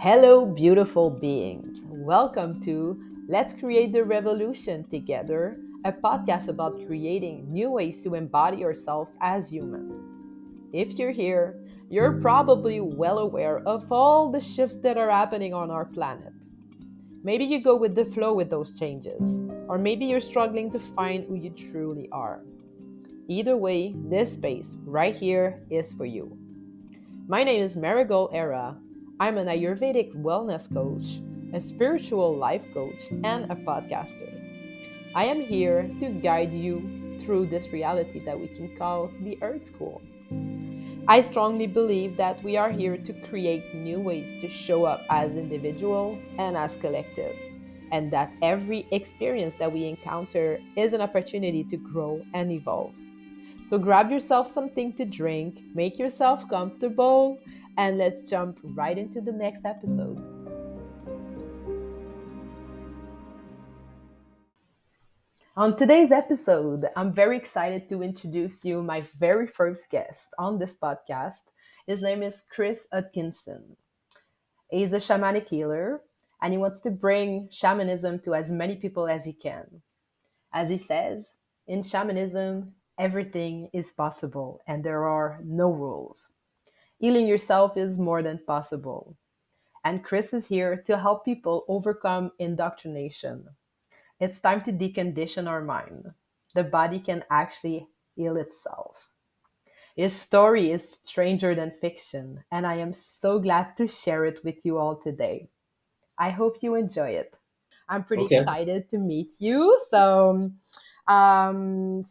Hello, beautiful beings. Welcome to Let's Create the Revolution Together, a podcast about creating new ways to embody ourselves as human. If you're here, you're probably well aware of all the shifts that are happening on our planet. Maybe you go with the flow with those changes, or maybe you're struggling to find who you truly are. Either way, this space right here is for you. My name is Marigold Era. I'm an Ayurvedic wellness coach, a spiritual life coach, and a podcaster. I am here to guide you through this reality that we can call the Earth School. I strongly believe that we are here to create new ways to show up as individual and as collective, and that every experience that we encounter is an opportunity to grow and evolve. So grab yourself something to drink, make yourself comfortable, and let's jump right into the next episode. On today's episode, I'm very excited to introduce you my very first guest on this podcast. His name is Kris Hodkinson. He's a shamanic healer and he wants to bring shamanism to as many people as he can. As he says, in shamanism, everything is possible and there are no rules. Healing yourself is more than possible. And Kris is here to help people overcome indoctrination. It's time to decondition our mind. The body can actually heal itself. His story is stranger than fiction, and I am so glad to share it with you all today. I hope you enjoy it. I'm pretty Okay. excited to meet you. So in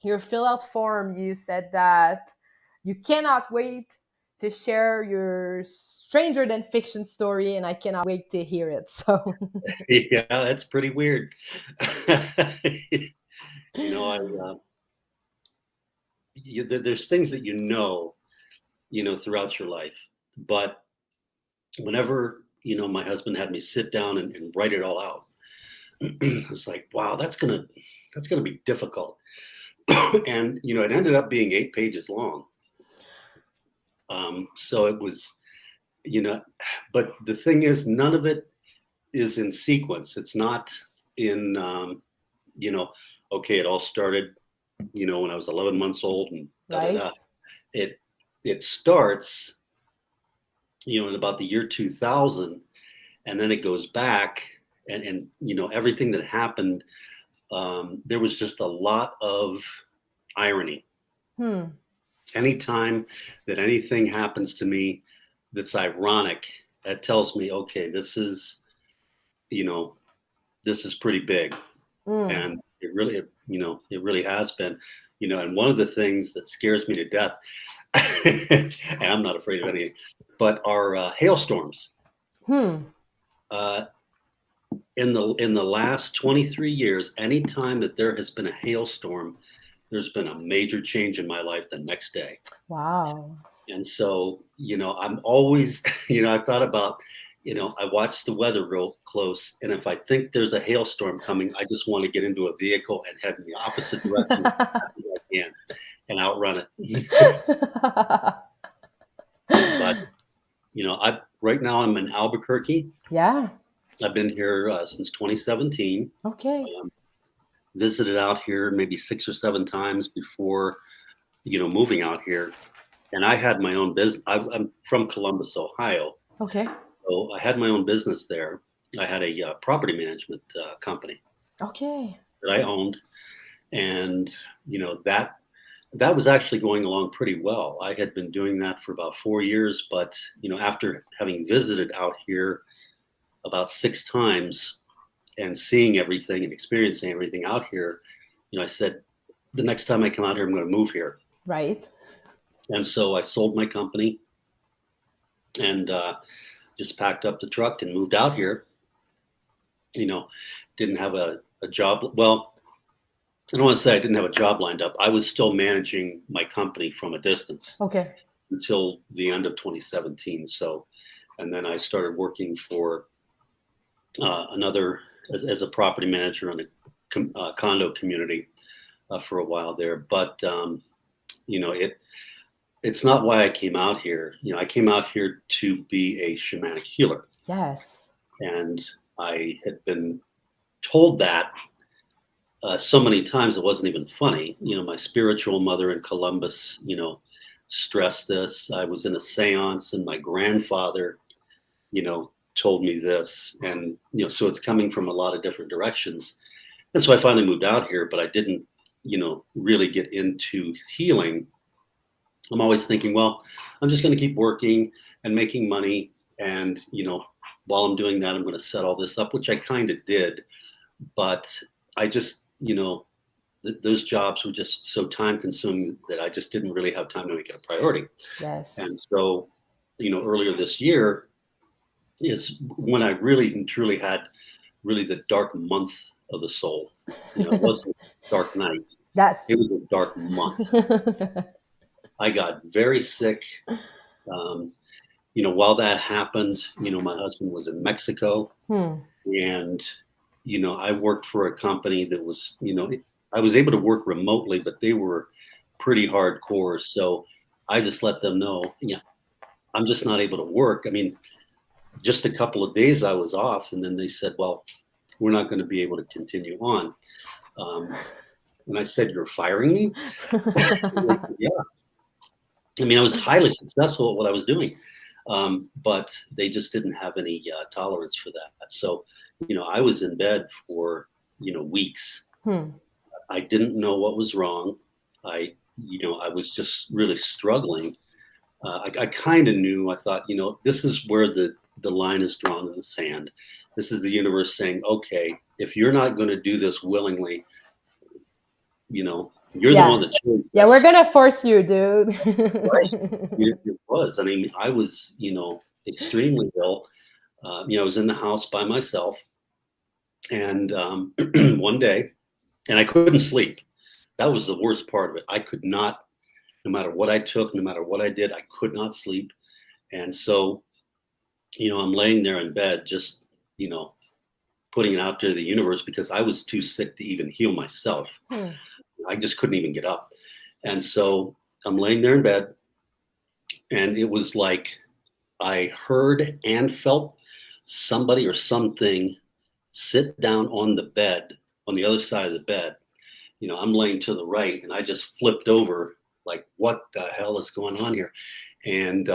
your fill out form, you said that you cannot wait to share your stranger than fiction story, and I cannot wait to hear it. So, Yeah, that's pretty weird. You know, I there's things that throughout your life, but whenever my husband had me sit down and write it all out, it's like, wow, that's gonna be difficult. And it ended up being 8 pages long. So it was, you know, but the thing is, none of it is in sequence. It's not in, you know, okay, it all started, when I was 11 months old and da da right? da. It starts, in about the year 2000, and then it goes back, and everything that happened. There was just a lot of irony. Hmm. Anytime that anything happens to me that's ironic, that tells me, okay, you know, this is pretty big. Mm. And it really has been, and one of the things that scares me to death, and I'm not afraid of anything, but are hailstorms. Hmm. Uh, in the last 23 years, anytime that there has been a hailstorm, there's been a major change in my life the next day. Wow. And so, I'm always, I thought about, I watch the weather real close. And if I think there's a hailstorm coming, I just want to get into a vehicle and head in the opposite direction as fast as I can and outrun it. But, right now I'm in Albuquerque. Yeah. I've been here since 2017. Okay. Visited out here maybe 6 or 7 times before, moving out here. And I had my own business. I'm from Columbus, Ohio. Okay. So I had my own business there. I had a property management company Okay. that I owned, and that was actually going along pretty well. I had been doing that for about 4 years, but after having visited out here about 6 times and seeing everything and experiencing everything out here, I said, the next time I come out here, I'm going to move here. Right. And so I sold my company and just packed up the truck and moved out here. Didn't have a job. Well, I don't want to say I didn't have a job lined up. I was still managing my company from a distance Okay. until the end of 2017. So, and then I started working for as a property manager on a condo community for a while there. But, it it's not why I came out here. I came out here to be a shamanic healer. Yes. And I had been told that so many times it wasn't even funny. My spiritual mother in Columbus, stressed this. I was in a seance and my grandfather, told me this. And, so it's coming from a lot of different directions. And so I finally moved out here, but I didn't, really get into healing. I'm always thinking, well, I'm just going to keep working and making money. And, while I'm doing that, I'm going to set all this up, which I kind of did. But I just, those jobs were just so time consuming that I just didn't really have time to make it a priority. Yes. And so, earlier this year is when I really and truly had really the dark month of the soul. It wasn't a dark night. That. It was a dark month. I got very sick. Um, while that happened, my husband was in Mexico, and, I worked for a company that was, I was able to work remotely, but they were pretty hardcore. So I just let them know, yeah, I'm just not able to work. I mean, just a couple of days I was off, and then they said, well, we're not going to be able to continue on. And I said, you're firing me? And they said, yeah. I mean, I was highly successful at what I was doing, but they just didn't have any tolerance for that. So, I was in bed for, weeks. I didn't know what was wrong. I was just really struggling. I kind of knew. I thought, this is where the line is drawn in the sand. This is the universe saying, okay, if you're not going to do this willingly, you're the one that chose this. Yeah, we're gonna force you, dude. Right. It was. I mean, I was, extremely ill. I was in the house by myself, and one day, and I couldn't sleep. That was the worst part of it. I could not, no matter what I took, no matter what I did, I could not sleep. And so, I'm laying there in bed, just, putting it out to the universe because I was too sick to even heal myself. I just couldn't even get up. And so I'm laying there in bed, and it was like I heard and felt somebody or something sit down on the bed, on the other side of the bed. I'm laying to the right, and I just flipped over like, what the hell is going on here? And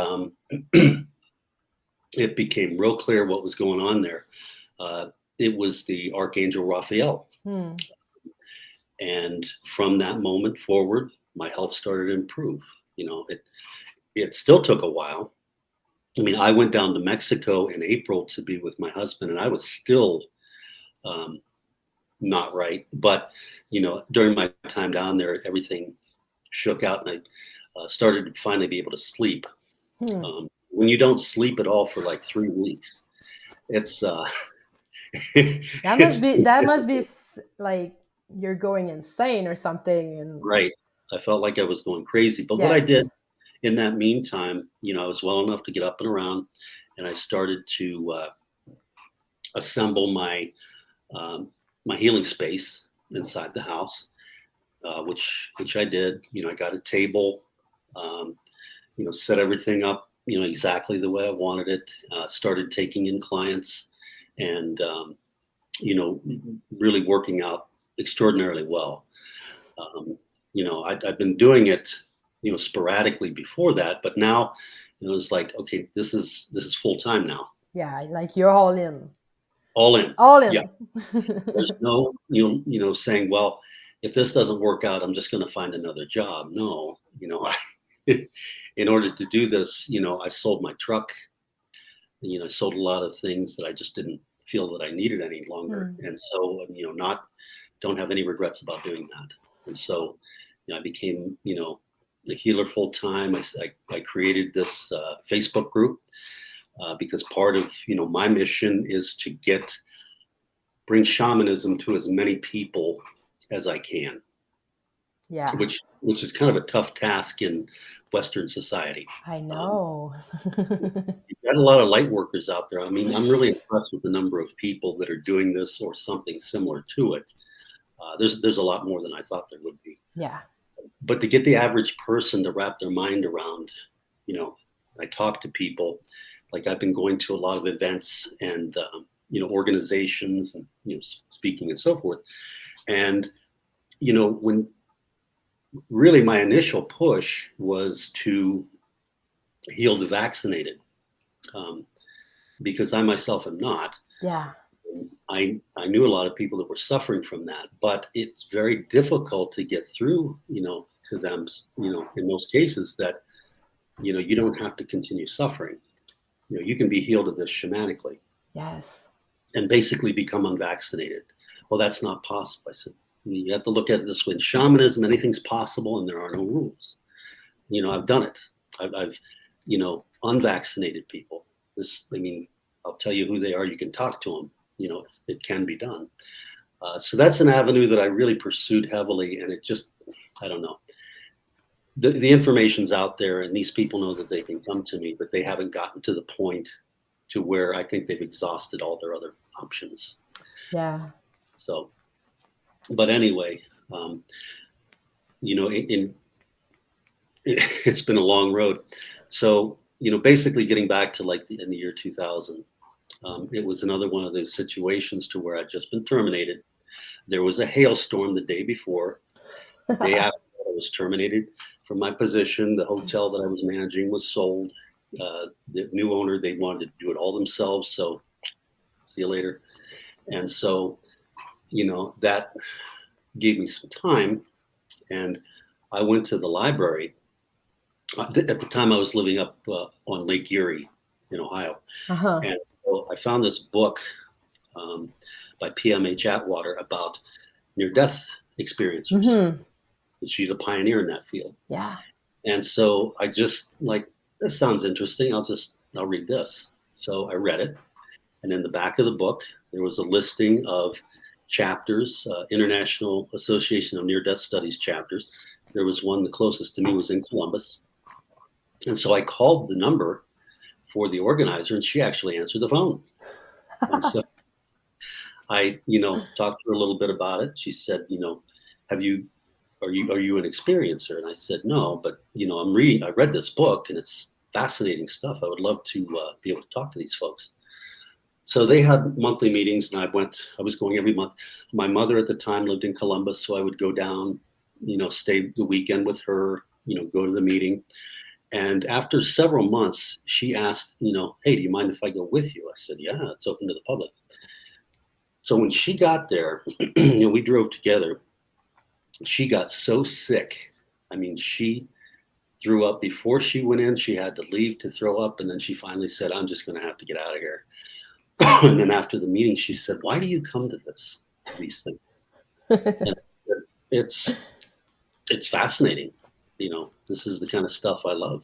it became real clear what was going on there. It was the Archangel Raphael. And from that moment forward, my health started to improve. It still took a while. I mean, I went down to Mexico in April to be with my husband, and I was still not right. But, during my time down there, everything shook out, and I started to finally be able to sleep. When you don't sleep at all for like 3 weeks, it's that must be like you're going insane or something. And right. I felt like I was going crazy. But yes. What I did in that meantime, I was well enough to get up and around, and I started to assemble my my healing space inside the house, which I did. I got a table, set everything up, exactly the way I wanted it. Started taking in clients, and really working out extraordinarily well. I've been doing it, sporadically before that, but now, it's like, okay, this is full time now. Yeah, like you're all in. All in. All in. Yeah. There's no, saying, well, if this doesn't work out, I'm just going to find another job. No, in order to do this, I sold my truck. I sold a lot of things that I just didn't feel that I needed any longer. And so, don't have any regrets about doing that. And so, I became, a healer full time. I created this Facebook group because part of, my mission is to bring shamanism to as many people as I can. Yeah. Which is kind of a tough task in Western society. I know. You've got a lot of light workers out there. I mean, I'm really impressed with the number of people that are doing this or something similar to it. There's a lot more than I thought there would be. Yeah. but to get the average person to wrap their mind around, you know, I talk to people, like I've been going to a lot of events and, you know, organizations and, you know, speaking and so forth. And, you know, when really my initial push was to heal the vaccinated, because I myself am not. Yeah. I knew a lot of people that were suffering from that, but it's very difficult to get through, you know, to them, you know, in most cases that, you know, you don't have to continue suffering. You know, you can be healed of this shamanically Yes. and basically become unvaccinated. Well, that's not possible. I said, you have to look at it this way. In shamanism, anything's possible and there are no rules. You know, I've done it. I've you know, unvaccinated people. This, I mean, I'll tell you who they are. You can talk to them. You know, it can be done. So that's an avenue that I really pursued heavily, and it just, I don't know. The information's out there, and these people know that they can come to me, but they haven't gotten to the point to where I think they've exhausted all their other options. Yeah. So, but anyway, you know, it's been a long road. So, you know, basically getting back to like in the year 2000, it was another one of those situations to where I'd just been terminated. There was a hailstorm the day before. The day after I was terminated from my position, the hotel that I was managing was sold. The new owner, they wanted to do it all themselves. So see you later. And so, you know, that gave me some time. And I went to the library. At the time, I was living up on Lake Erie in Ohio. Uh-huh. And so I found this book by PMH Atwater about near-death experiencers. Mm-hmm. She's a pioneer in that field. Yeah. And so I just like, this sounds interesting. I'll read this. So I read it. And in the back of the book, there was a listing of chapters, International Association of Near-Death Studies chapters. There was one, the closest to me was in Columbus. And so I called the number for the organizer, and she actually answered the phone. And so I, you know, talked to her a little bit about it. She said, you know, are you an experiencer? And I said, no, but you know, I read this book and it's fascinating stuff. I would love to be able to talk to these folks. So they had monthly meetings and I was going every month. My mother at the time lived in Columbus, so I would go down, you know, stay the weekend with her, you know, go to the meeting. And after several months, she asked, you know, hey, do you mind if I go with you? I said, yeah, it's open to the public. So when she got there, you know, we drove together. She got so sick. I mean, she threw up before she went in. She had to leave to throw up. And then she finally said, I'm just going to have to get out of here. And then after the meeting, she said, why do you come to these things? And it's fascinating. You know, this is the kind of stuff I love.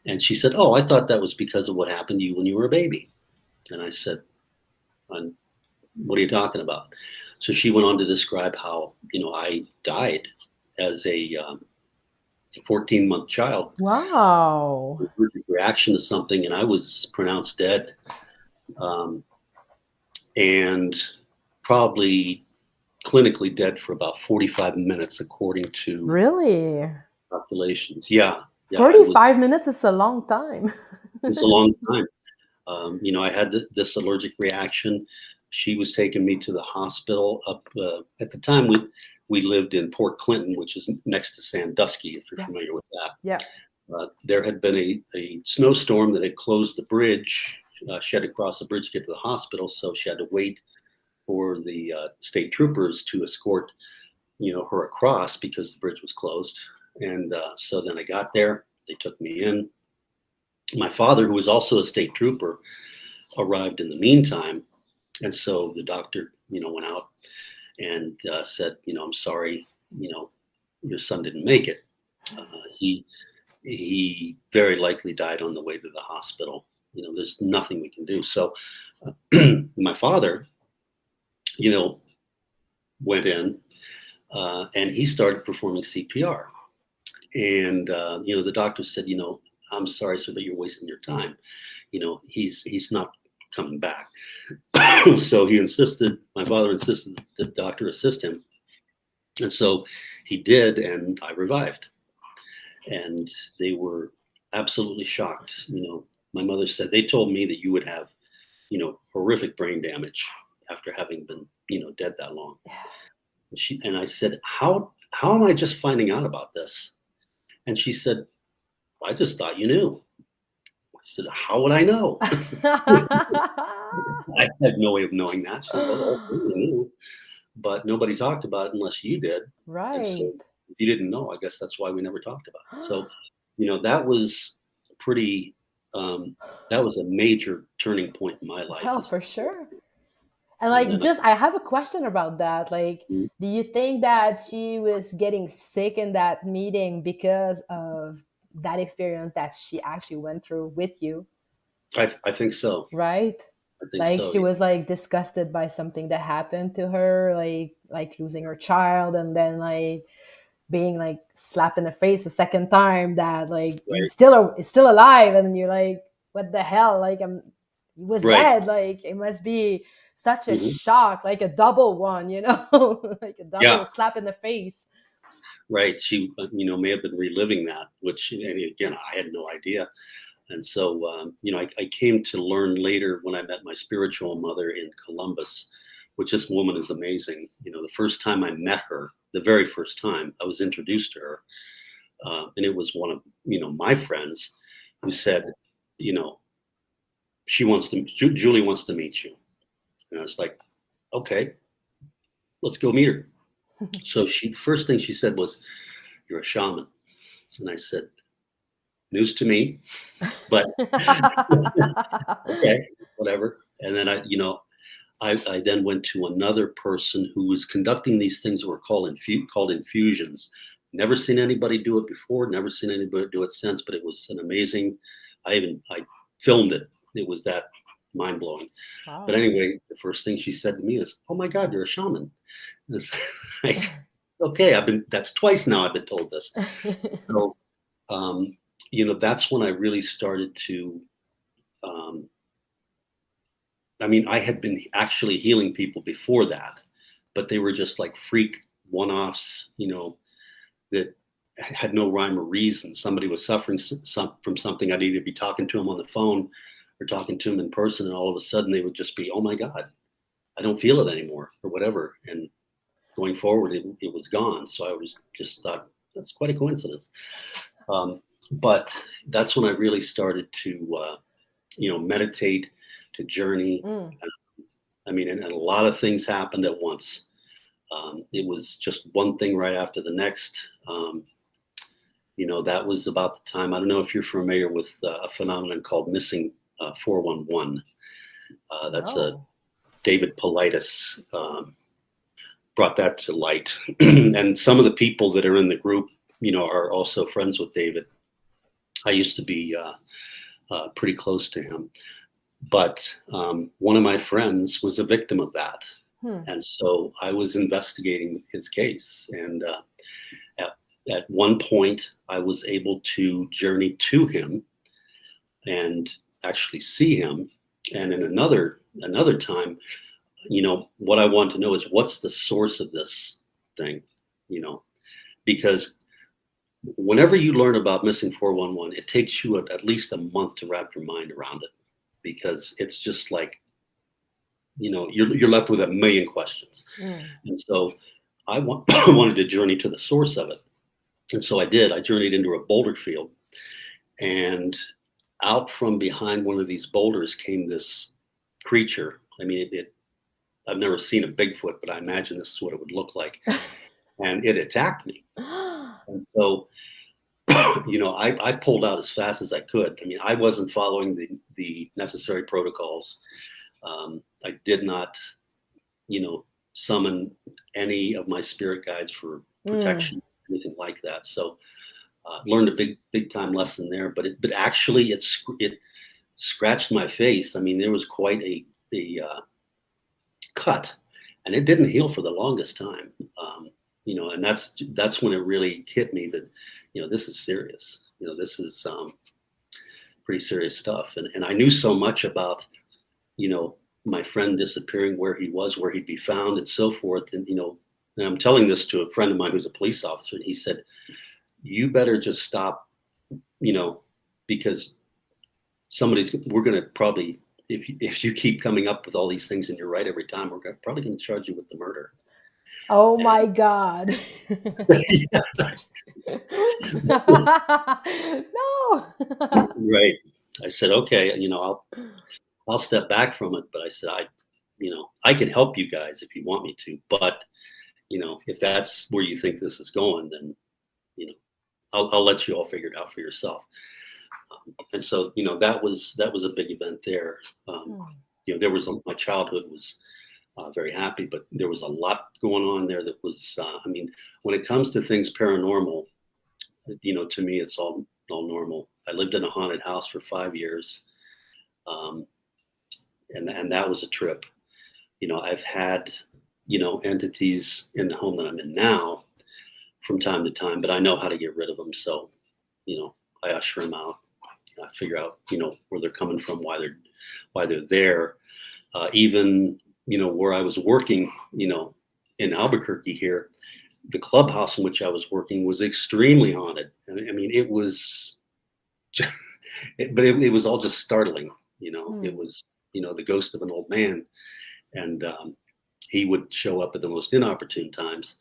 And she said, oh, I thought that was because of what happened to you when you were a baby. And I said, what are you talking about? So she went on to describe how, you know, I died as a 14-month child. Wow. Reaction to something, and I was pronounced dead. And probably clinically dead for about 45 minutes, according to Really? calculations. Yeah. 45 minutes is a long time. It's a long time. You know, I had this allergic reaction. She was taking me to the hospital up at the time we lived in Port Clinton, which is next to Sandusky, if you're familiar with that. Yeah. There had been a snowstorm that had closed the bridge. She had to cross the bridge to get to the hospital, so she had to wait for the state troopers to escort, you know, her across because the bridge was closed. And so then I got there. They took me in. My father, who was also a state trooper, arrived in the meantime. And so the doctor, you know, went out and said, you know, I'm sorry, you know, your son didn't make it. He very likely died on the way to the hospital. You know, there's nothing we can do. So my father, you know, went in and he started performing CPR. And, you know, the doctor said, you know, I'm sorry, sir, but you're wasting your time. You know, he's not coming back. So my father insisted that the doctor assist him. And so he did, and I revived. And they were absolutely shocked. My mother said, they told me that you would have, horrific brain damage after having been, dead that long. And I said, how am I just finding out about this? And she said, I just thought you knew. I said, how would I know? I had no way of knowing that. She said, well, the whole family knew, but nobody talked about it unless you did. And so Right. if you didn't know, I guess that's why we never talked about it. So, that was pretty, that was a major turning point in my life. Well, for sure. And And like, then, just I have a question about that. Like, mm, do you think that she was getting sick in that meeting because of that experience that she actually went through with you, I think so. right? I think Like so. she Yeah. was like disgusted by something that happened to her, like losing her child, and then like being like slapped in the face a second time that like Right. is still alive, and then you're like, what the hell? Like he was Right. dead. Like it must be such a Hmm. shock, like a double one, like a double Yeah. slap in the face. Right. She, may have been reliving that, which, and again, I had no idea. And so, I came to learn later when I met my spiritual mother in Columbus, which this woman is amazing. The first time I met her, the very first time I was introduced to her, and it was one of, my friends who said, you know, Julie wants to meet you. And I was like, okay, let's go meet her. So the first thing she said was, you're a shaman. And I said, news to me, but okay, whatever. And then I then went to another person who was conducting these things that were called infusions. Never seen anybody do it before, never seen anybody do it since, but it was an amazing. I filmed it. It was that mind blowing. But Wow. anyway, the first thing she said to me is, "Oh my God, you're a shaman." And it's like, okay, that's twice now I've been told this. So, um, that's when I really started to. Um, I mean, I had been actually healing people before that, but they were just like freak one-offs, that had no rhyme or reason. Somebody was suffering from something. I'd either be talking to them on the phone or talking to them in person, and all of a sudden they would just be, "Oh my God, I don't feel it anymore," or whatever. And going forward, it was gone. So I was just thought that's quite a coincidence. Um, but that's when I really started to, meditate, to journey. Mm. I mean, and a lot of things happened at once. It was just one thing right after the next. That was about the time. I don't know if you're familiar with a phenomenon called missing 411. That's a No. David Paulides brought that to light, and some of the people that are in the group, are also friends with David. I used to be pretty close to him, but one of my friends was a victim of that. Hmm. And so I was investigating his case. And at one point, I was able to journey to him and actually see him. And in another time, what I want to know is what's the source of this thing, you know, because whenever you learn about missing 411, it takes you at least a month to wrap your mind around it, because it's just like, you're left with a million questions. Mm. And so I wanted to journey to the source of it. And so I did. I journeyed into a boulder field, and out from behind one of these boulders came this creature. I mean, I've never seen a Bigfoot, but I imagine this is what it would look like. And it attacked me. And so, I pulled out as fast as I could. I mean, I wasn't following the necessary protocols. I did not, summon any of my spirit guides for Mm. protection, anything like that. So, learned a big time lesson there. But actually, it scratched my face. I mean, there was quite a cut, and it didn't heal for the longest time. And that's when it really hit me that, this is serious. This is pretty serious stuff. And I knew so much about, my friend disappearing, where he was, where he'd be found, and so forth. And And I'm telling this to a friend of mine who's a police officer, and he said, "You better just stop, you know, because we're going to probably, if you keep coming up with all these things and you're right every time, probably going to charge you with the murder." Oh And my God. No. right, I said, "Okay, I'll step back from it," but I said, I can help you guys if you want me to, but if that's where you think this is going, then you know, I'll let you all figure it out for yourself. And so, that was a big event there. Um, Hmm. my childhood was very happy, but there was a lot going on there that was, when it comes to things paranormal, to me, it's all normal. I lived in a haunted house for 5 years, um, and that was a trip. I've had, entities in the home that I'm in now from time to time, but I know how to get rid of them. So, you know, I usher them out. I figure out, where they're coming from, why they're there. Even, where I was working, in Albuquerque here, the clubhouse in which I was working was extremely haunted. I mean, it was, but it was all just startling. It Hmm. was, the ghost of an old man, and he would show up at the most inopportune times.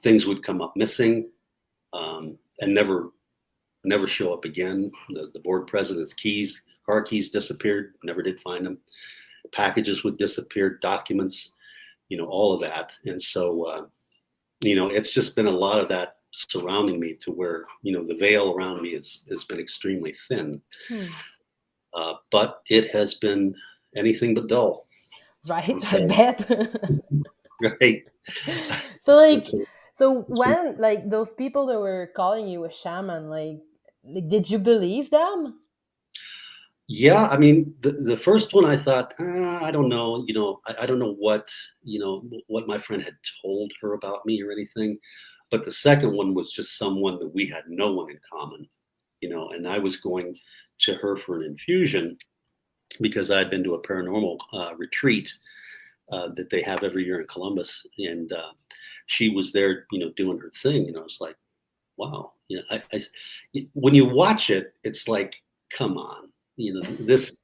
Things would come up missing, and never show up again. The board president's car keys disappeared. Never did find them. Packages would disappear. Documents, all of that. And so, it's just been a lot of that surrounding me to where the veil around me has been extremely thin. Hmm. But it has been anything but dull. And Right, I so, bet. right. So And like, so so it's been, when like those people that were calling you a shaman, like did you believe them? yeah, I mean, the first one I thought, I don't know, I don't know what my friend had told her about me or anything. But the second one was just someone that we had no one in common, and I was going to her for an infusion because I had been to a paranormal retreat that they have every year in Columbus. And she was there, doing her thing. And I was like, wow, when you watch it, it's like, come on, this,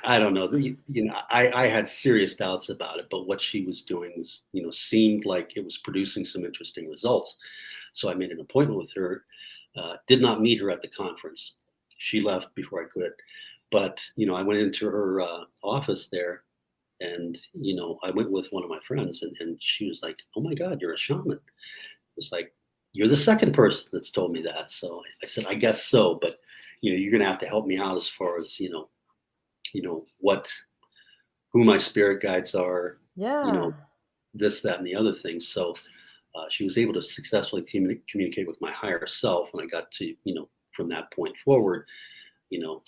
I don't know. I had serious doubts about it, but what she was doing was, seemed like it was producing some interesting results. So I made an appointment with her. Did not meet her at the conference. She left before I could. But I went into her office there, and I went with one of my friends, and she was like, "Oh my God, you're a shaman." It was like, "You're the second person that's told me that." So I said, "I guess so, but you're gonna have to help me out as far as what who my spirit guides are, you know, Yeah. this, that, and the other thing." So she was able to successfully communicate with my higher self, and I got to, from that point forward,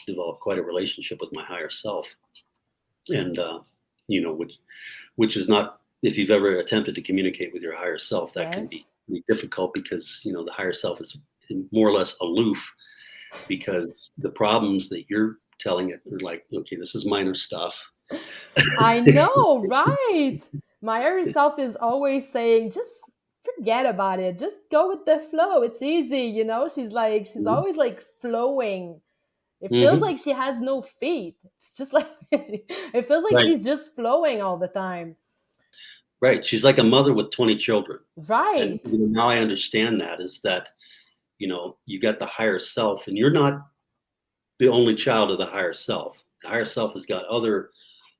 develop quite a relationship with my higher self, and which is not. If you've ever attempted to communicate with your higher self, that can be Yes. difficult because the higher self is more or less aloof because the problems that you're telling it are like, okay, this is minor stuff. I know, right? My higher self is always saying, just forget about it. Just go with the flow. It's easy, she's Mhm. always like flowing. It feels Mhm. like she has no feet. It's just like it feels like Right, she's just flowing all the time. right. She's like a mother with 20 children. And Right. now I understand that is that, you got the higher self, and you're not the only child of the higher self. The higher self has got other,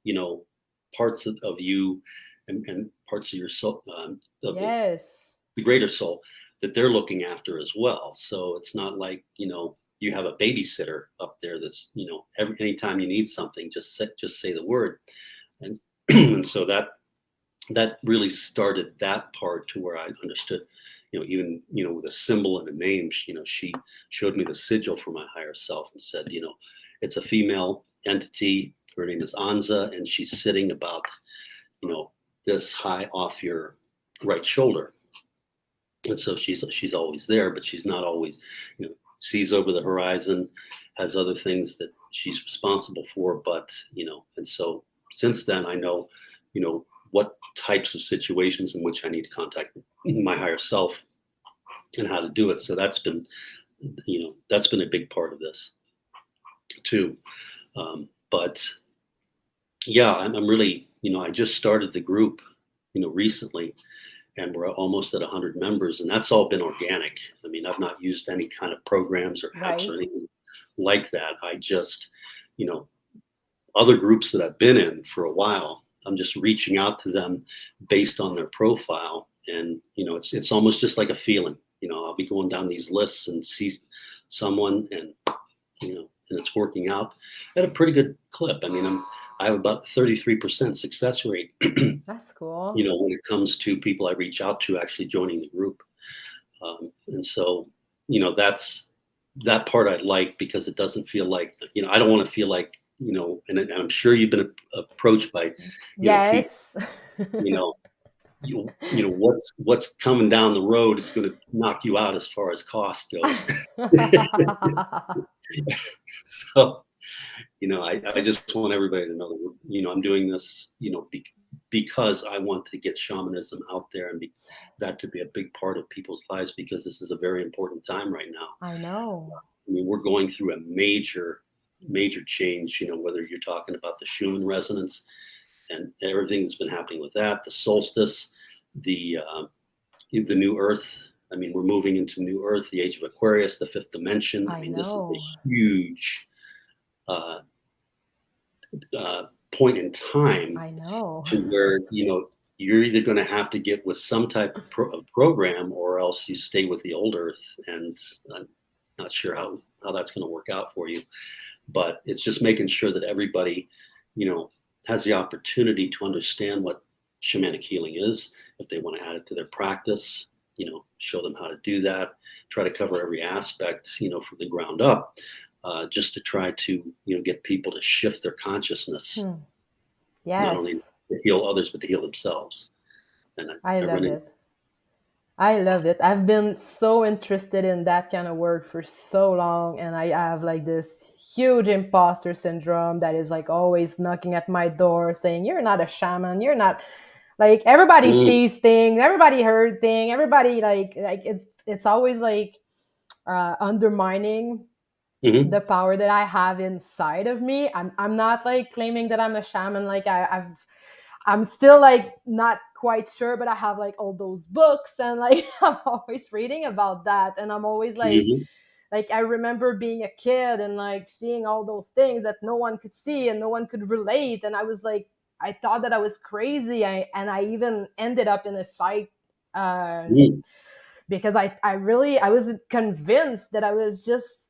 you know, parts of you, and parts of your soul, of Yes. the greater soul, that they're looking after as well. So it's not like, you have a babysitter up there that's, anytime you need something, just say the word. And and so that really started that part to where I understood, even, with a symbol and a name, she showed me the sigil for my higher self and said, it's a female entity. Her name is Anza, and she's sitting about, you know, this high off your right shoulder. And so she's always there, but she's not always, sees over the horizon, has other things that she's responsible for. But, and so since then I know, what types of situations in which I need to contact my higher self and how to do it. So that's been a big part of this too. But yeah, I'm really, I just started the group, recently, and we're almost at 100 members, and that's all been organic. I mean, I've not used any kind of programs or apps or Right. anything like that. I just, you know, other groups that I've been in for a while, I'm just reaching out to them based on their profile, and it's almost just like a feeling. I'll be going down these lists and see someone, and and it's working out at a pretty good clip. I mean, I have about 33% success rate, That's cool. when it comes to people I reach out to actually joining the group. And so, that's that part I like, because it doesn't feel like, I don't want to feel like, and I'm sure you've been approached by, people, Yes. you know, what's coming down the road is going to knock you out as far as cost goes. So, I just want everybody to know that, I'm doing this, because I want to get shamanism out there, and that to be a big part of people's lives, because this is a very important time right now. I know. I mean, we're going through a major, major change, whether you're talking about the Schumann resonance and everything that's been happening with that, the solstice, the new earth. I mean, we're moving into new earth, the age of Aquarius, the fifth dimension. I I mean, this is a know. huge uh, point in time, I know. to where you're either going to have to get with some type of program, or else you stay with the old earth. And I'm not sure how that's going to work out for you, but it's just making sure that everybody has the opportunity to understand what shamanic healing is. If they want to add it to their practice, show them how to do that. Try to cover every aspect, from the ground up, just to try to get people to shift their consciousness, Hmm. not only Yes. to heal others but to heal themselves. And I I love really. it. I love it. I've been so interested in that kind of work for so long, and I have like this huge imposter syndrome that is like always knocking at my door saying, "You're not a shaman. You're not." Like everybody Mm, sees things, everybody heard thing, everybody like it's always like undermining mhm, the power that I have inside of me. I'm not like claiming that I'm a shaman. Like I'm still like not quite sure, but I have like all those books, and like I'm always reading about that, and I'm always mhm, like I remember being a kid and like seeing all those things that no one could see and no one could relate, and I was like, I thought that I was crazy. And I even ended up in a psych mhm, because I wasn't convinced that I was just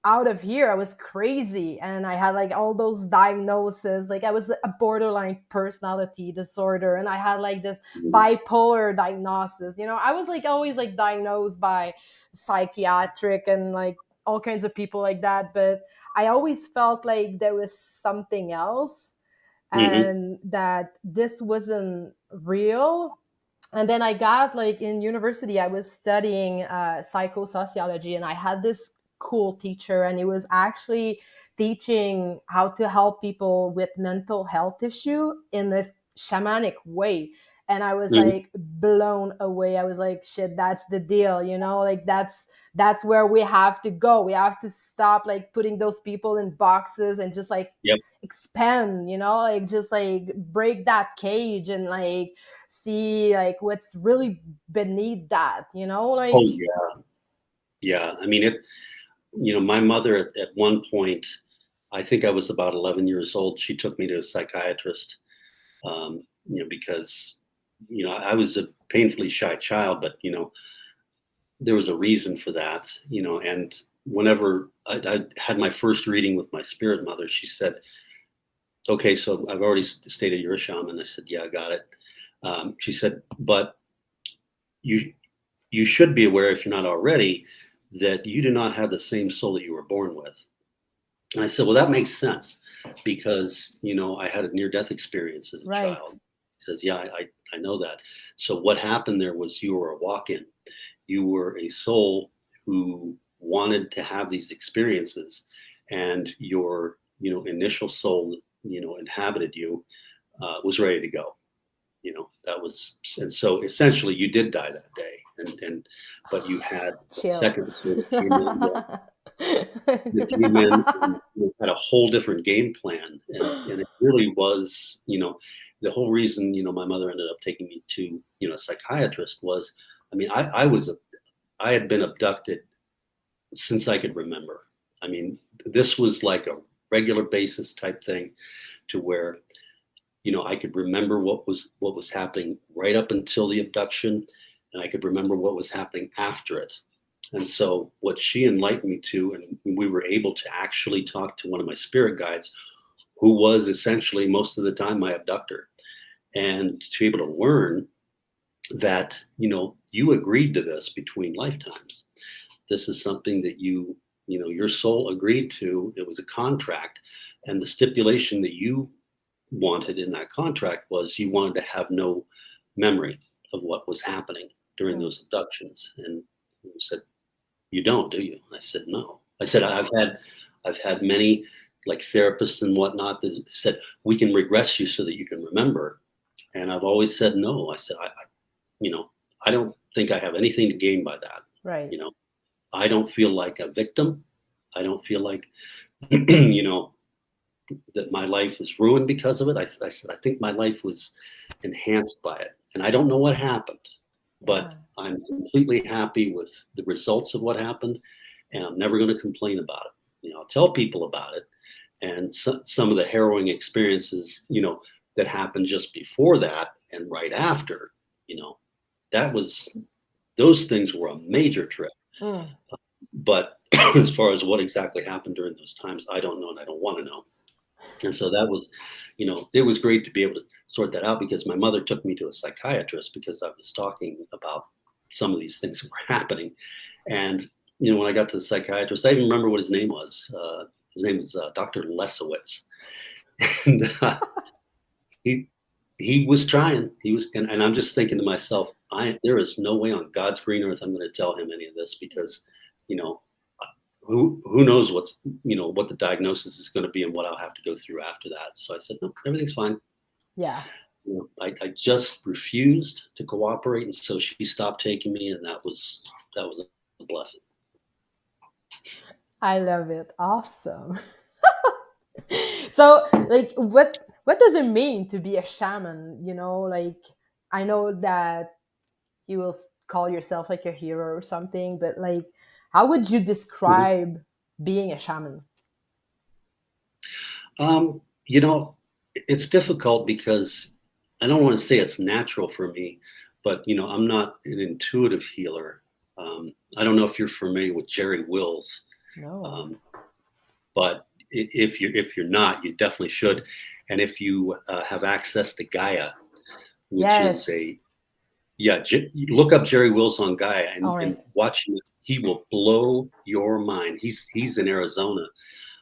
out of here. I was crazy, and I had like all those diagnoses. Like I was a borderline personality disorder, and I had like this mhm, bipolar diagnosis. I was like always like diagnosed by psychiatric and like all kinds of people like that, but I always felt like there was something else, mhm, and that this wasn't real. And then I got like in university, I was studying psychosociology, and I had this cool teacher, and he was actually teaching how to help people with mental health issue in this shamanic way. And I was mhm. like blown away. I was like, shit, that's the deal, like that's where we have to go. We have to stop like putting those people in boxes and just like Yep. expand, like just like break that cage and like see like what's really beneath that, Oh like yeah, yeah. I mean, my mother at one point, I think I was about 11 years old. She took me to a psychiatrist, because I was a painfully shy child, but there was a reason for that. And whenever I had my first reading with my spirit mother, she said, "Okay, so I've already stated you're a shaman." I said, "Yeah, I got it." She said, "But you you should be aware, if you're not already, that you do not have the same soul that you were born with." And I said, "Well, that makes sense, because I had a near-death experience as a right. child." He says, "Yeah, I know that. So what happened there was you were a walk-in. You were a soul who wanted to have these experiences, and your initial soul inhabited you, was ready to go. That was, and so essentially you did die that day, but you had a Chill. second sort of came in that came in and had a whole different game plan, and it really was, the whole reason, my mother ended up taking me to, a psychiatrist was, I mean, I had been abducted since I could remember. I mean, this was like a regular basis type thing, to where, I could remember what was happening right up until the abduction, and I could remember what was happening after it. And so what she enlightened me to, and we were able to actually talk to one of my spirit guides, who was essentially most of the time my abductor, and to be able to learn that, you agreed to this between lifetimes. This is something that your soul agreed to. It was a contract, and the stipulation that you wanted in that contract was you wanted to have no memory of what was happening during Mm. those abductions. And he said, "You don't, do you?" And I said, "No." I said, I've had many, like, therapists and whatnot that said we can regress you so that you can remember, and I've always said no. I said, you know I don't think I have anything to gain by that. Right. You know, I don't feel like a victim. I don't feel like you know that my life is ruined because of it. I said, I think my life was enhanced by it. And I don't know what happened, Yeah. but I'm completely happy with the results of what happened. And I'm never going to complain about it. I'll tell people about it. And some of the harrowing experiences, that happened just before that and right after, you know, that was, those things were a major trip. Mm. But as far as what exactly happened during those times, I don't know, and I don't want to know. And so that was, it was great to be able to sort that out, because my mother took me to a psychiatrist because I was talking about some of these things that were happening. And, when I got to the psychiatrist, I even remember what his name was. His name was Dr. Lesowitz. And he, he was trying. And I'm just thinking to myself, there is no way on God's green earth I'm going to tell him any of this, because, you know, who knows what the diagnosis is going to be and what I'll have to go through after that. So I said, no, everything's fine. Yeah. I just refused to cooperate, and so she stopped taking me, and that was a blessing. I love it. Awesome. So, like, what does it mean to be a shaman? Like, I know that you will call yourself like a hero or something, but like, how would you Mhm. describe being a shaman? Um, you know, it's difficult because I don't want to say it's natural for me, but I'm not an intuitive healer. I don't know if you're familiar with Jerry Wills. No. Um, but if you're not, you definitely should. And if you have access to Gaia, which is Yes. you look up Jerry Wills on Gaia, and, All right. and watch him. He will blow your mind. He's in Arizona.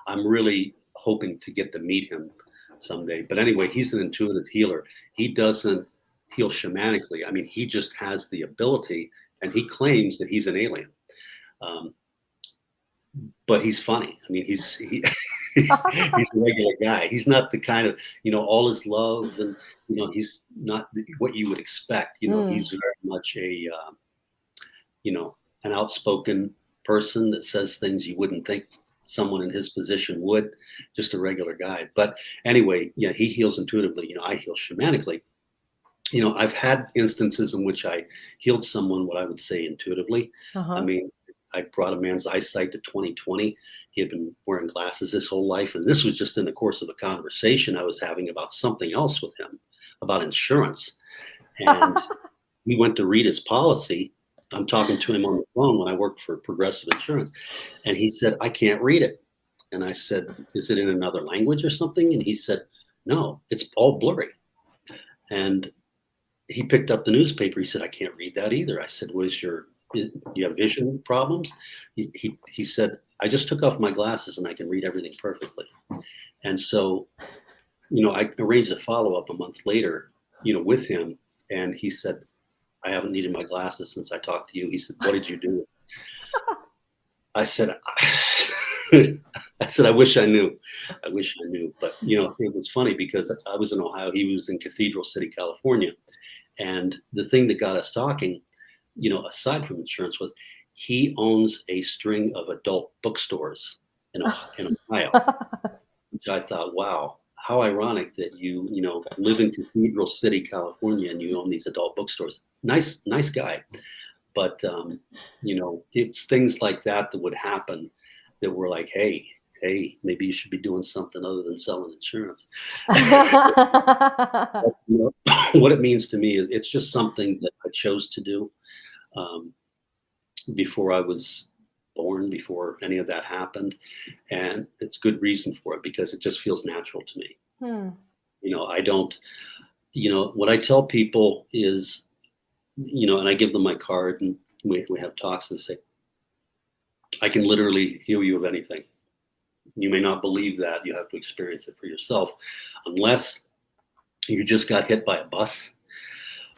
I'm really hoping to get to meet him someday. But anyway, he's an intuitive healer. He doesn't heal shamanically. I mean, he just has the ability, and he claims that he's an alien. Um, but he's funny. I mean, he's a regular guy. He's not the kind of, all his love, and he's not what you would expect. He's Mm. very much an outspoken person that says things you wouldn't think someone in his position would. Just a regular guy. But anyway, yeah, he heals intuitively. I heal shamanically. I've had instances in which I healed someone what I would say intuitively. I Uh-huh. mean, I brought a man's eyesight to 2020. He had been wearing glasses his whole life. And this was just in the course of a conversation I was having about something else with him, about insurance. And he went to read his policy. I'm talking to him on the phone when I worked for Progressive Insurance. And he said, I can't read it. And I said, is it in another language or something? And he said, no, it's all blurry. And he picked up the newspaper. He said, I can't read that either. I said, you have vision problems? He said, I just took off my glasses and I can read everything perfectly. And so, I arranged a follow-up a month later, with him. And he said, I haven't needed my glasses since I talked to you. He said, what did you do? I said, I said, I wish I knew. I wish I knew. But, it was funny because I was in Ohio. He was in Cathedral City, California. And the thing that got us talking, aside from insurance, was he owns a string of adult bookstores in Ohio, which I thought, wow, how ironic that you live in Cathedral City, California, and you own these adult bookstores. Nice guy. But, it's things like that would happen that were like, hey, maybe you should be doing something other than selling insurance. But, what it means to me is it's just something that I chose to do um, before I was born, before any of that happened. And it's good reason for it because it just feels natural to me. Hmm. I don't, what I tell people is, and I give them my card and we have talks and say, I can literally heal you of anything. You may not believe that. You have to experience it for yourself, unless you just got hit by a bus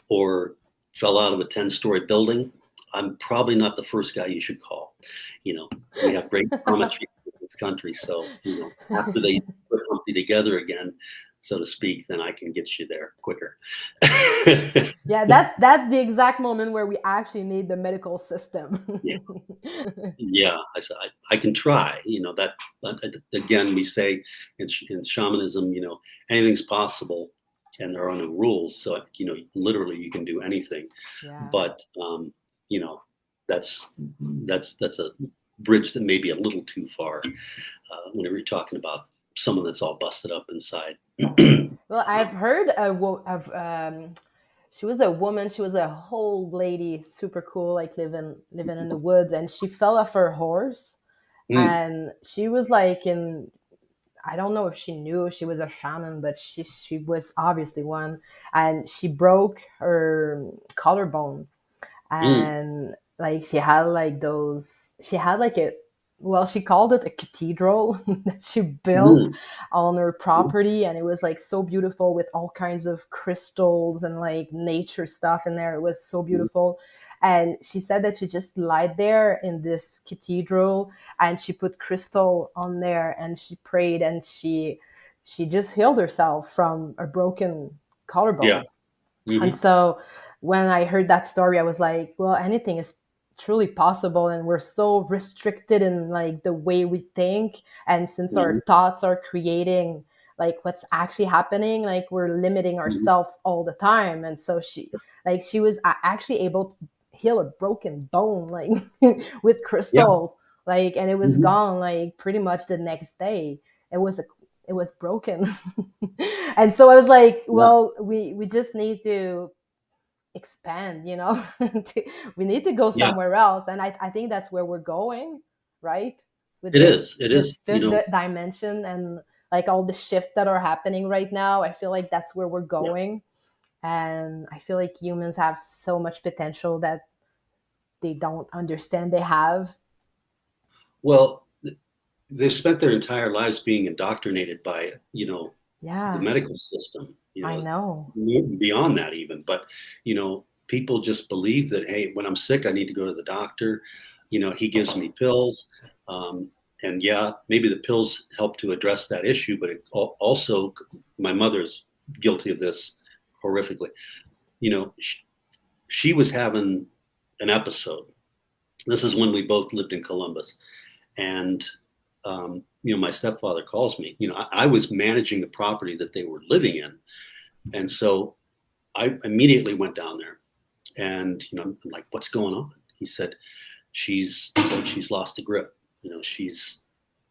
or fell out of a 10-story building. I'm probably not the first guy you should call. We have great trauma treatment in this country. So, after they put Humpty together again, so to speak, then I can get you there quicker. Yeah, that's the exact moment where we actually need the medical system. Yeah. Yeah, I can try. That again, we say in shamanism, anything's possible, and there are no rules. So literally, you can do anything. Yeah. But you know, that's that's a bridge that may be a little too far whenever you're talking about someone that's all busted up inside. Well, I've heard of she was a woman. She was a old lady, super cool, like living in the woods, and she fell off her horse, Mm, and she was like in. I don't know if she knew she was a shaman, but she was obviously one, and she broke her collarbone, mm, and like she had like a, well, she called it a cathedral that she built mm, on her property, and it was like so beautiful with all kinds of crystals and like nature stuff in there. It was so mm, beautiful. And she said that she just lied there in this cathedral, and she put crystal on there, and she prayed, and she just healed herself from a broken yeah. collarbone. And Hmm. so when I heard that story, I was like, well, anything is truly possible. And we're so restricted in like the way we think. And since Hmm. our thoughts are creating like what's actually happening, like we're limiting Hmm. ourselves all the time. And so she was actually able to heal a broken bone, like with Yeah. crystals, like, and it was Hmm. gone like pretty much the next day. It was a, it was broken. And so I was like, Yeah. well, we just need to expand, we need to go Yeah. somewhere else. And I think that's where we're going, right? With It is. It this is. fifth dimension, and like all the shifts that are happening right now, I feel like that's where we're Yeah. going. And I feel like humans have so much potential that they don't understand they have. Well, they've spent their entire lives being indoctrinated by the Yeah, medical system, I know. beyond that even. But people just believe that, hey, when I'm sick I need to go to the doctor. He gives me pills, um, and yeah, maybe the pills help to address that issue, but it also, my mother's guilty of this horrifically. She was having an episode. This is when we both lived in Columbus. And my stepfather calls me. I was managing the property that they were living in, and so I immediately went down there, and I'm like, "What's going on?" He said, "She's lost the grip. She's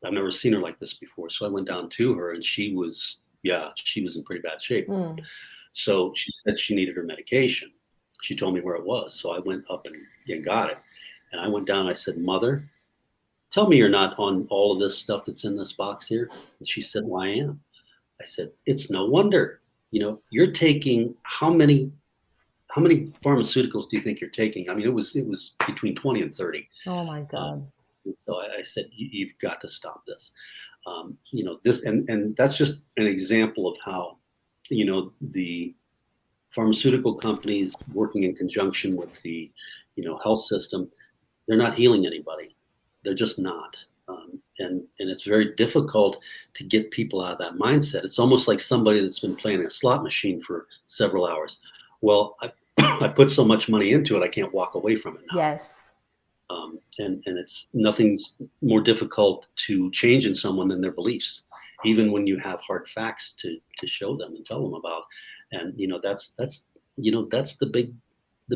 I've never seen her like this before." So I went down to her, and she was in pretty bad shape. Mm. So she said she needed her medication. She told me where it was, so I went up and got it. And I went down. I said, "Mother, tell me you're not on all of this stuff that's in this box here." And she said, "Well, I am." I said, "It's no wonder. You're taking how many pharmaceuticals do you think you're taking?" I mean, it was between 20 and 30. Oh my Um, god. so I said, "You've got to stop this." This, and that's just an example of how the pharmaceutical companies working in conjunction with the health system, they're not healing anybody. They're just not. and it's very difficult to get people out of that mindset. It's almost like somebody that's been playing a slot machine for several hours. Well, I put so much money into it, I can't walk away from it now. Yes. And it's nothing's more difficult to change in someone than their beliefs, even when you have hard facts to show them and tell them about. And that's the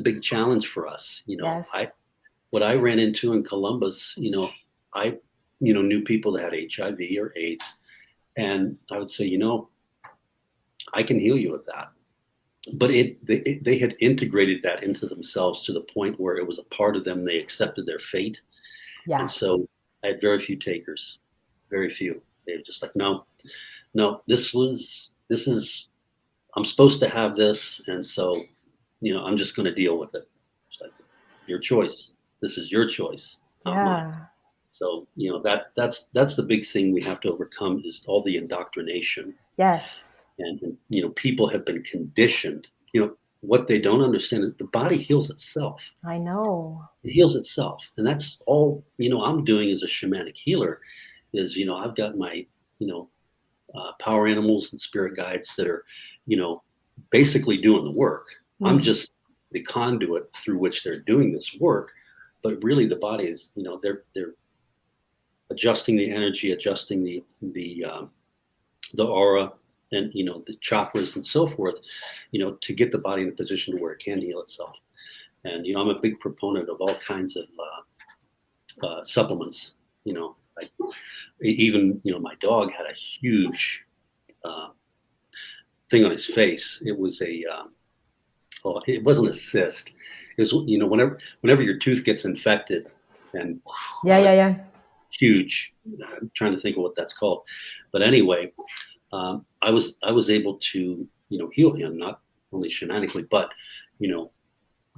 big challenge for us. I Yes. what I ran into in Columbus, I knew people that had HIV or AIDS, and I would say, I can heal you of that. But they had integrated that into themselves to the point where it was a part of them. They accepted their fate, and Yeah. so I had very few takers, very few. They were just like, no, no, this is I'm supposed to have this, and so I'm just going to deal with it. It's like your choice. This is your choice, not mine. Yeah. So that's the big thing we have to overcome is all the indoctrination, Yes. and people have been conditioned. What they don't understand is the body heals itself. I know. It heals itself, and that's all I'm doing as a shamanic healer. Is I've got my you know power animals and spirit guides that are basically doing the work. I'm Mm. just the conduit through which they're doing this work, but really the body is they're adjusting the energy, adjusting the aura, and the chakras and so forth, to get the body in a position where it can heal itself. And I'm a big proponent of all kinds of supplements. Like even my dog had a huge uh, thing on his face. It was well, it wasn't a cyst. It was whenever your tooth gets infected, and Yeah, yeah, yeah. huge. I'm trying to think of what that's called, but anyway, I was able to heal him not only shamanically, but you know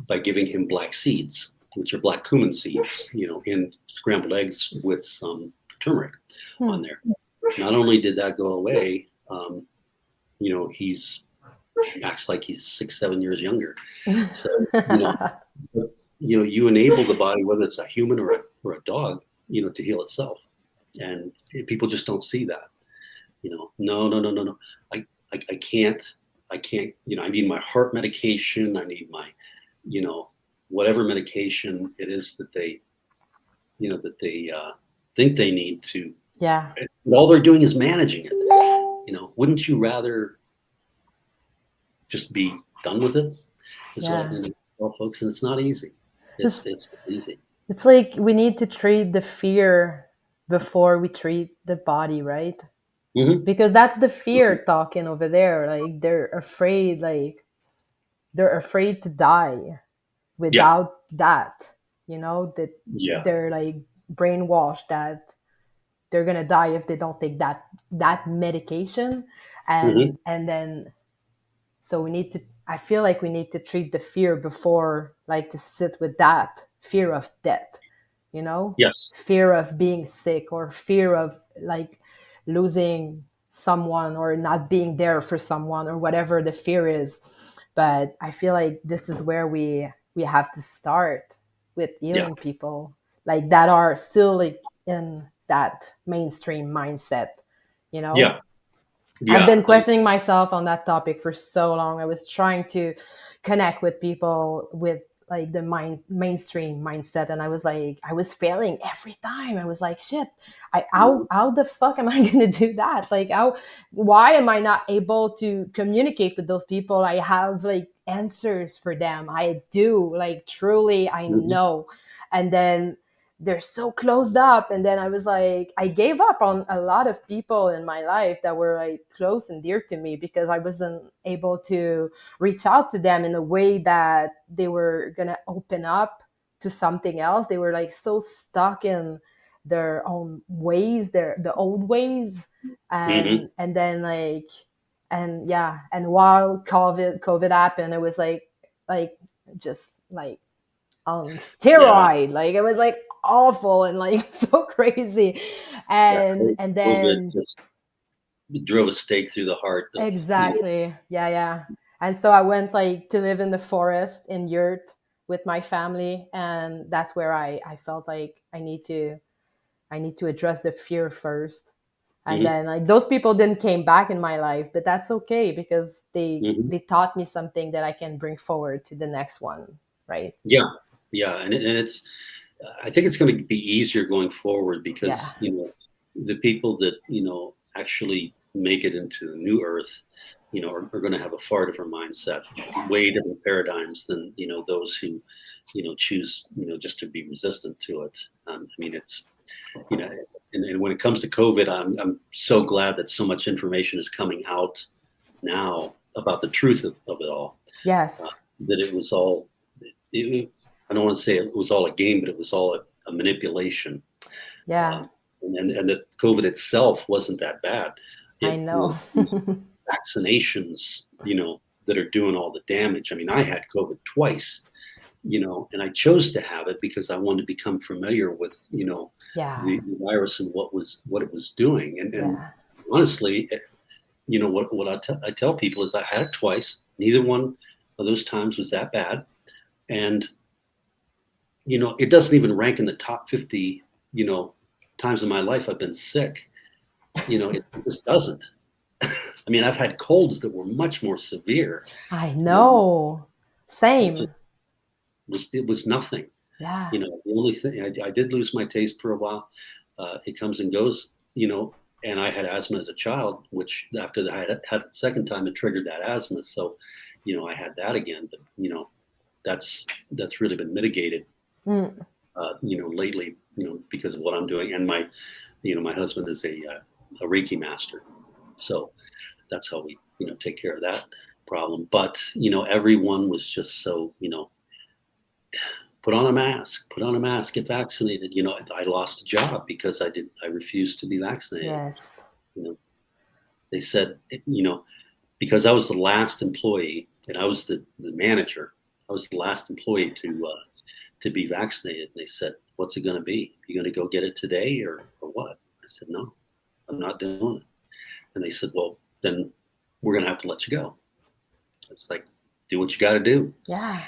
by giving him black seeds, which are black cumin seeds, in scrambled eggs with some turmeric Hmm. on there. Not only did that go away, he's acts like he's 6, 7 years younger. So you enable the body, whether it's a human or a dog, to heal itself, and people just don't see that. No, no, no, no, no. I can't. I can't. I need my heart medication. I need my, you know, whatever medication it is that they think they need to. Yeah. And all they're doing is managing it. Wouldn't you rather just be done with it? Is what Yeah. I tell folks, and it's not easy. It's It's it's not easy. it's like we need to treat the fear before we treat the body, right? Hmm. Because that's the fear talking over there. Like they're afraid to die Yeah, without that. That yeah. they're like brainwashed that they're gonna die if they don't take that medication, and Hmm. and then so we need to. I feel like we need to treat the fear before, like, to sit with that fear of death, Yes. fear of being sick, or fear of, like, losing someone or not being there for someone, or whatever the fear is. But I feel like this is where we have to start with Yeah. healing people, like, that are still, like, in that mainstream mindset you know Yeah. I've Yeah. been questioning myself on that topic for so long. I was trying to connect with people with, like, the mainstream mindset, and I was failing every time. I was like, shit, Mhm. how the fuck am I going to do that? Like, why am I not able to communicate with those people? I have, like, answers for them. I do, like, truly, I Mhm. know. And then they're so closed up, and then I was like, I gave up on a lot of people in my life that were, like, close and dear to me, because I wasn't able to reach out to them in a way that they were gonna open up to something else. They were, like, so stuck in their own ways, the old ways. Mhm. And then, like, and yeah, and while COVID happened, it was like just, like, on Yeah. steroid. Like, it was, like, awful and, like, so crazy. Yeah. And COVID then just drove a stake through the heart of exactly, yeah, yeah. And so I went, like, to live in the forest in yurt with my family, and that's where I felt like I need to I need to address the fear first. And Hmm. then like those people didn't came back in my life, but that's okay because Hmm. they taught me something that I can bring forward to the next one, right? Yeah, yeah, and it's I think it's going to be easier going forward Yeah. because the people that actually make it into the new Earth, are going to have a far different mindset, way different paradigms than those who choose just to be resistant to it. I mean, it's you know, and when it comes to COVID, I'm so glad that so much information is coming out now about the truth of it all. Uh, Yes. that it was all, it, I don't want to say it was all a game, but it was all a manipulation. Yeah. Um, and that COVID itself wasn't that bad. I It know. was vaccinations, that are doing all the damage. I mean, I had COVID twice, and I chose to have it because I wanted to become familiar with, Yeah. the virus and what it was doing. And Yeah. honestly, what I tell people is I had it twice. Neither one of those times was that bad. And, it doesn't even rank in the top 50, times in my life I've been sick. It just doesn't. I mean, I've had colds that were much more severe. I And know. it just Same. it was nothing. Yeah. The only thing I did lose my taste for a while. It comes and goes, and I had asthma as a child, which after I had it the second time, it triggered that asthma. So, I had that again, but that's really been mitigated, Mm. lately, because of what I'm doing, and my husband is a Reiki master, so that's how we, take care of that problem. But everyone was just so, put on a mask, get vaccinated. I lost a job because I refused to be vaccinated. Yes. You know, they said, because I was the last employee and I was the manager, I was the last employee to be vaccinated. And they said, "What's it going to be? You going to go get it today or what?" I said, "No, I'm not doing it." And they said, "Well, then we're going to have to let you go." It's like, do what you got to do. Yeah.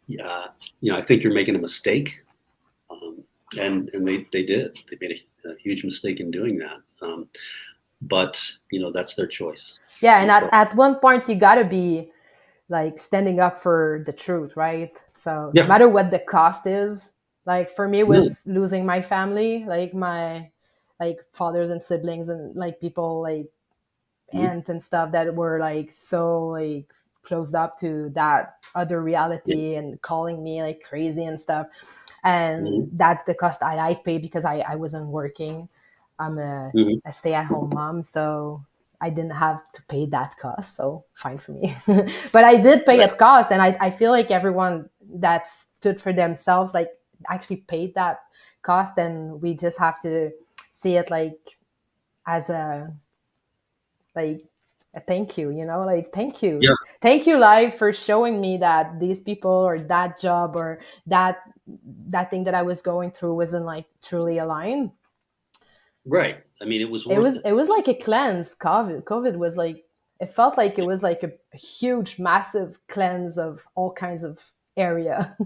Yeah, I think you're making a mistake. Um, and they did. They made a huge mistake in doing that. But that's their choice. Yeah. And And so, at one point, you got to be like standing up for the truth, right? So no yeah, matter what the cost is, like for me, it no, was losing my family, like my like fathers and siblings and like people like mhm, aunts and stuff that were like so like closed up to that other yeah, reality and calling me like crazy and stuff. And mhm, that's the cost I paid because I wasn't working. I'm mhm, a stay-at-home mom, so I didn't have to pay that cost, so fine for me. But I did pay right, a cost, and I feel like everyone that stood for themselves like actually paid that cost, and we just have to see it like as a like a thank you, like yeah, thank you life for showing me that these people or that job or that that thing that I was going through wasn't like truly aligned. right. I mean, it was it worth was it. it was like a cleanse. COVID was like, it felt like it was like a huge massive cleanse of all kinds of area.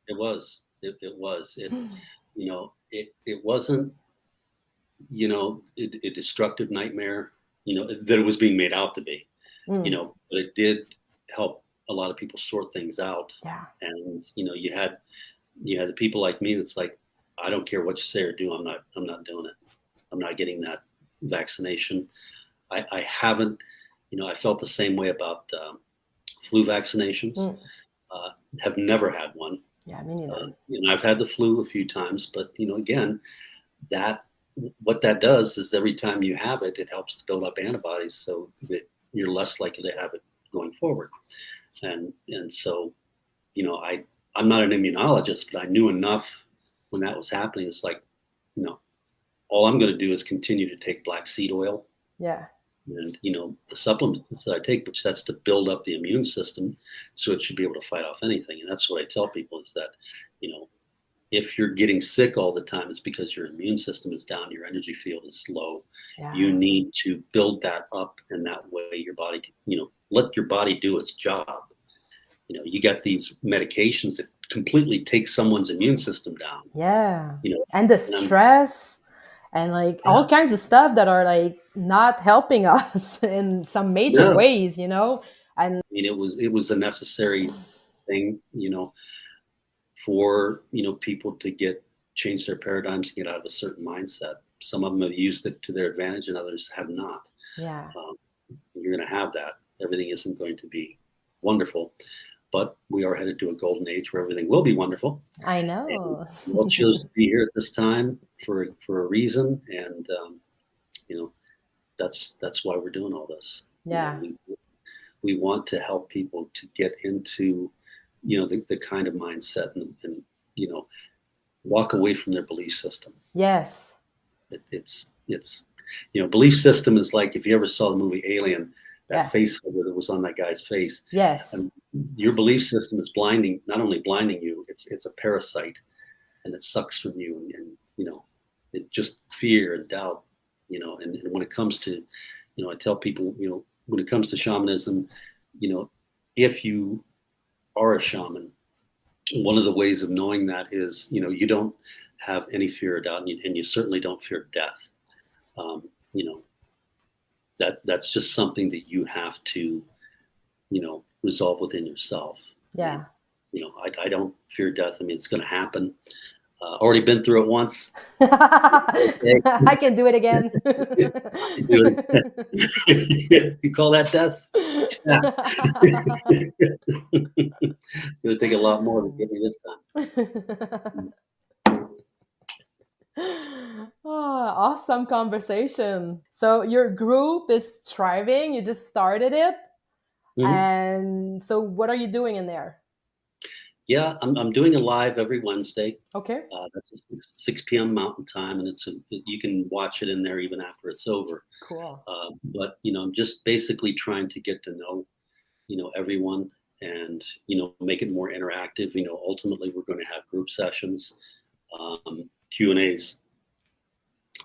It was. It was. It wasn't. A destructive nightmare. That it was being made out to be. Mm, But it did help a lot of people sort things out. yeah. And you had the people like me that's like, I don't care what you say or do. I'm not doing it. I'm not getting that vaccination. I haven't. I felt the same way about flu vaccinations. Mm, Uh, have never had one. yeah, me neither. I've had the flu a few times, but again, that what that does is every time you have it, it helps to build up antibodies so that you're less likely to have it going forward. And so, I'm not an immunologist, but I knew enough when that was happening. It's like, you know, all I'm going to do is continue to take black seed oil Yeah. and the supplements that I take, which that's to build up the immune system, so it should be able to fight off anything. And that's what I tell people is that, you know, if you're getting sick all the time, it's because your immune system is down, your energy field is low. You Yeah. need to build that up, and that way your body, let your body do its job. You got these medications that completely take someone's immune system down. Yeah. You know, And the and I'm stress and like yeah, all kinds of stuff that are like not helping us in some major no. ways, you know? And I mean, it was a necessary thing, for people to get change their paradigms to get out of a certain mindset. Some of them have used it to their advantage, and others have not. yeah, Um, you're going to have that. Everything isn't going to be wonderful, but we are headed to a golden age where everything will be wonderful. I And know. we all chose to be here at this time for a reason, and you know that's why we're doing all this. You know, Yeah. we want to help people to get into the kind of mindset and you know walk away from their belief system. Yes. It's belief system is like if you ever saw the movie Alien, that Yeah. face hugger that was on that guy's face. Yes. And your belief system is blinding, not only blinding you, it's a parasite, and it sucks from you, and it just fear and doubt. And when it comes to, I tell people, when it comes to shamanism, you know, if you are a shaman, one of the ways of knowing that is, you don't have any fear or doubt, and you certainly don't fear death. Um, you know, that's just something that you have to, resolve within yourself. I mean, Yeah. I don't fear death. I mean, it's going to happen. Already been through it once. Okay. I can do it again. I can do it. You call that death? Yeah. It's going to take a lot more to get me this time. Awesome conversation. So your group is thriving. You just started it. Mhm. And so what are you doing in there? Yeah, I'm doing a live every Wednesday. Okay. That's a 6 p.m. Mountain Time, and you can watch it in there even after it's over. Cool. But I'm just basically trying to get to know everyone, and make it more interactive. Ultimately we're going to have group sessions, Q&As,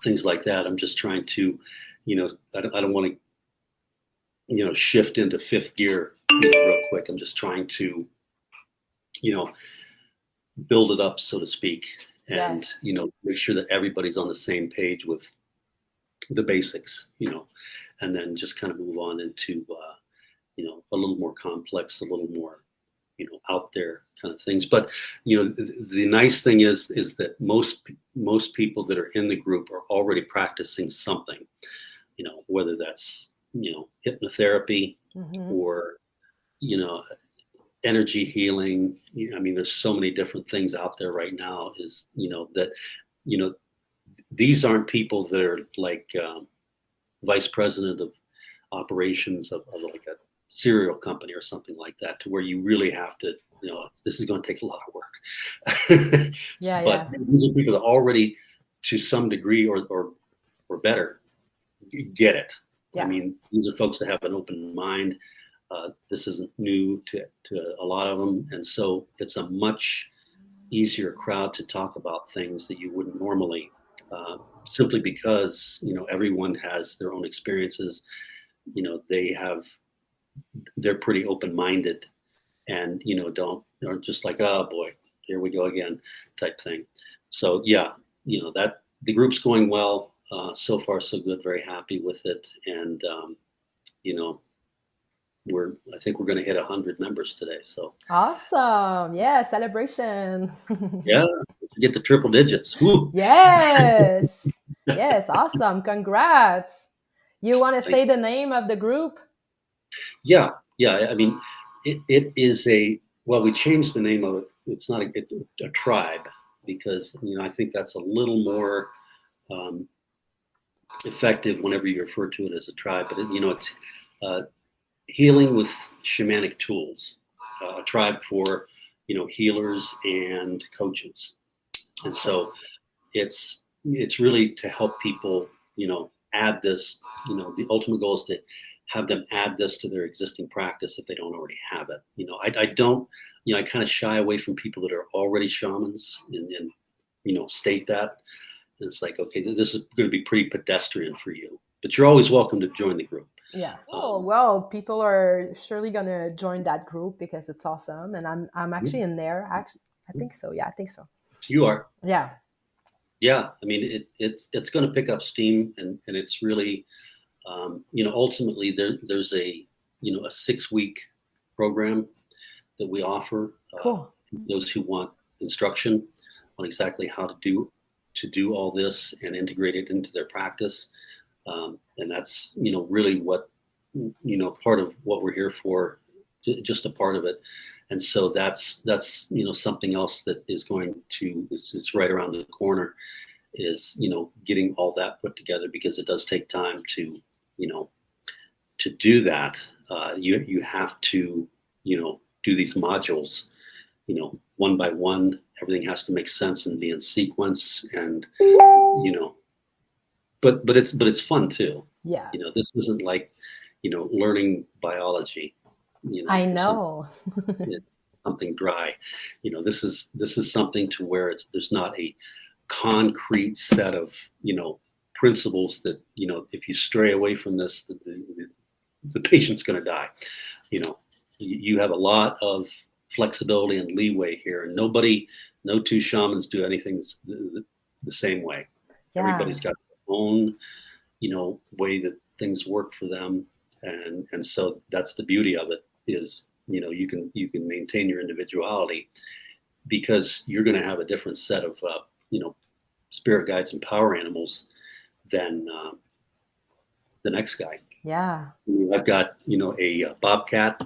things like that. I'm just trying to, I don't want to shift into fifth gear real quick. I'm just trying to you know build it up, so to speak, and Yes. make sure that everybody's on the same page with the basics, and then just kind of move on into a little more complex, a little more out there kind of things. But the nice thing is that most people that are in the group are already practicing something, whether that's hypnotherapy Mm-hmm. or you know energy healing. I mean, there's so many different things out there right now, is that you know these aren't people that are like vice president of operations of like a cereal company or something like that, to where you really have to, this is going to take a lot of work. Yeah, But yeah. these are people that already, to some degree or better, get it. I Yeah. mean, these are folks that have an open mind. This isn't new to a lot of them, and so it's a much easier crowd to talk about things that you wouldn't normally, simply because everyone has their own experiences. They have, they're pretty open minded, and aren't just like, oh boy, here we go again type thing. So yeah, that the group's going well. So far so good, very happy with it. And you know I think we're going to hit 100 members today, so Awesome. Yeah, celebration. yeah, get the triple digits. Woo. Yes. Yes, awesome. Congrats. You want to Thank say the name of the group? Yeah, yeah. I mean, it is a, well, we changed the name of it. It's not a tribe, because I think that's a little more um, effective whenever you refer to it as a tribe. But it's uh, healing with shamanic tools, a tribe for healers and coaches. And Awesome. so it's really to help people add this. The ultimate goal is to have them add this to their existing practice if they don't already have it. I don't, I kind of shy away from people that are already shamans, and state that. And it's like, okay, this is going to be pretty pedestrian for you, but you're always welcome to join the group. Yeah. Oh, um, well, people are surely gonna join that group because it's awesome, and I'm actually in there. Actually, I think so. Yeah, I think so. You are. Yeah. Yeah. I mean, it's going to pick up steam, and it's really, ultimately there's a 6 week program that we offer Cool. those who want instruction on exactly how to do all this and integrate it into their practice. And that's really what part of what we're here for, just a part of it. And so that's something else that is going to it's right around the corner, is getting all that put together, because it does take time you know to do that. You have to do these modules one by one. Everything has to make sense and be in sequence, and but it's fun too. Yeah. This isn't like learning biology, I or something, know. something dry. This is something to where there's not a concrete set of principles that if you stray away from this, the patient's going to die. You have a lot of flexibility and leeway here, and no two shamans do anything the same way. Yeah. Everybody's got their own way that things work for them, and so that's the beauty of it, is you can maintain your individuality, because you're going to have a different set of spirit guides and power animals than the next guy. Yeah. I've got a bobcat.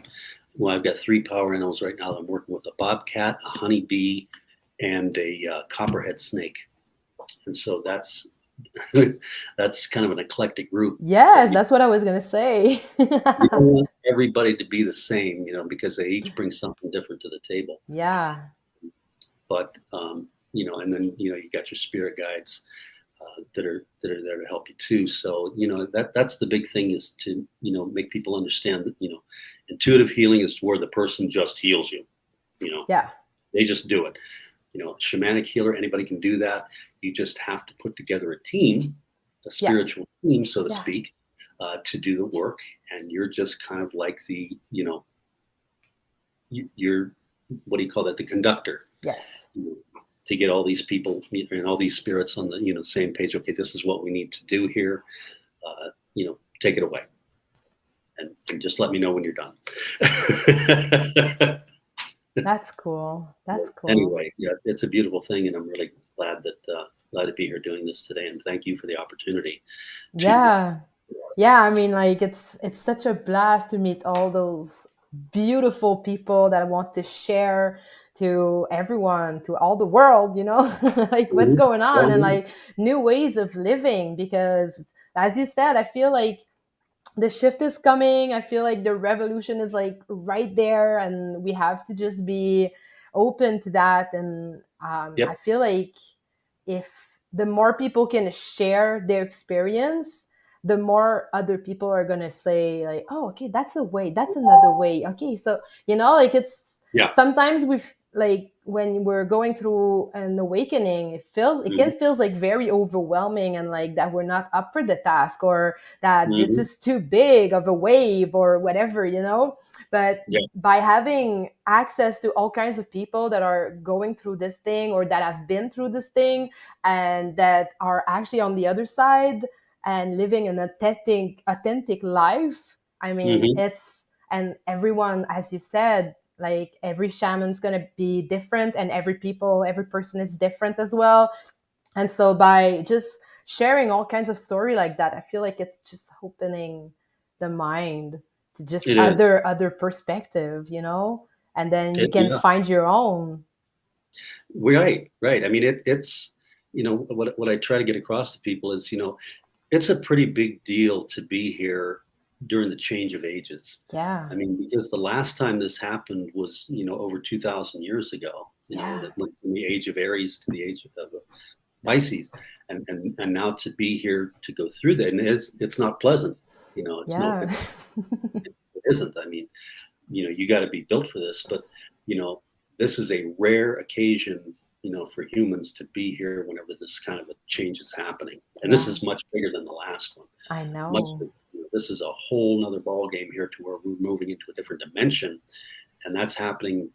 Well, I've got 3 power animals right now. I'm working with a bobcat, a honeybee, and a copperhead snake. And so that's that's kind of an eclectic group. But Yes, that's what I was gonna say. you don't want everybody to be the same, because they each bring something different to the table. Yeah. But and then you got your spirit guides that are there to help you too. So that's the big thing, is to make people understand that intuitive healing is where the person just heals you. Yeah. They just do it. Shamanic healer, anybody can do that. You just have to put together a team, a Yeah. spiritual team, so to Yeah. speak, to do the work. And you're just kind of like you're, what do you call that? The conductor. Yes. To get all these people and all these spirits on the same page. Okay, this is what we need to do here. Take it away, and just let me know when you're done. That's cool. That's cool. Anyway, yeah, it's a beautiful thing, and I'm really glad to be here doing this today. And thank you for the opportunity to. Yeah. Yeah, I mean, like it's such a blast to meet all those beautiful people that want to share to everyone, to all the world, like what's Mhm. going on, Oh, and yeah. like new ways of living, because as you said, I feel like the shift is coming. I feel like the revolution is like right there, and we have to just be open to that. And I Yep. feel like if the more people can share their experience, the more other people are going to say like, oh, okay, that's a way, that's another way. Okay, so like it's Yeah. sometimes we've like when we're going through an awakening, it Hmm. can feels like very overwhelming, and like that we're not up for the task, or that this Hmm. is too big of a wave or whatever, but Yeah. by having access to all kinds of people that are going through this thing, or that have been through this thing, and that are actually on the other side and living an authentic life. I mean, Hmm. it's and everyone, as you said, like every shaman's going to be different, and every person is different as well. And so by just sharing all kinds of story like that, I feel like it's just opening the mind to just It is. other perspective, and then you can Yeah. find your own. Right. Right. I mean, it's what I try to get across to people is it's a pretty big deal to be here during the change of ages. I Yeah. mean, because the last time this happened was, over 2,000 years ago, Yeah. that went from the age of Aries to the age of Pisces. And now to be here to go through that, and it's not pleasant. It's no, Yeah. it isn't. I mean, you got to be built for this, but, you know, this is a rare occasion, for humans to be here whenever this kind of a change is happening. And this Yeah. is much bigger than the last one. I Much know. bigger. This is a whole nother ball game here, to where we're moving into a different dimension, and that's happening,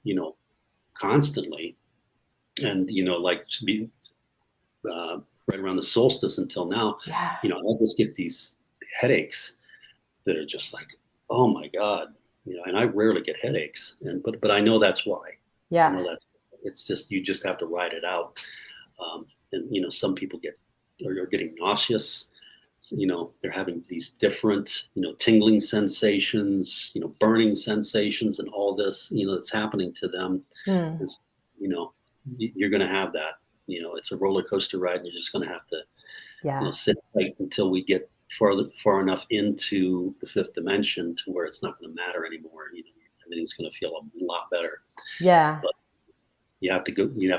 constantly. And like to be right around the solstice until now, Yeah. I just get these headaches that are just like, oh my god, and I rarely get headaches, and but I know that's why. I Yeah. know that it's just you just have to ride it out. And some people get or are getting nauseous. They're having these different tingling sensations, burning sensations, and all this that's happening to them. Hmm. And you know you're going to have that. It's a roller coaster ride, and you're just going to have to Yeah. sit tight until we get far enough into the fifth dimension to where it's not going to matter anymore. Everything's going to feel a lot better. Yeah. But you have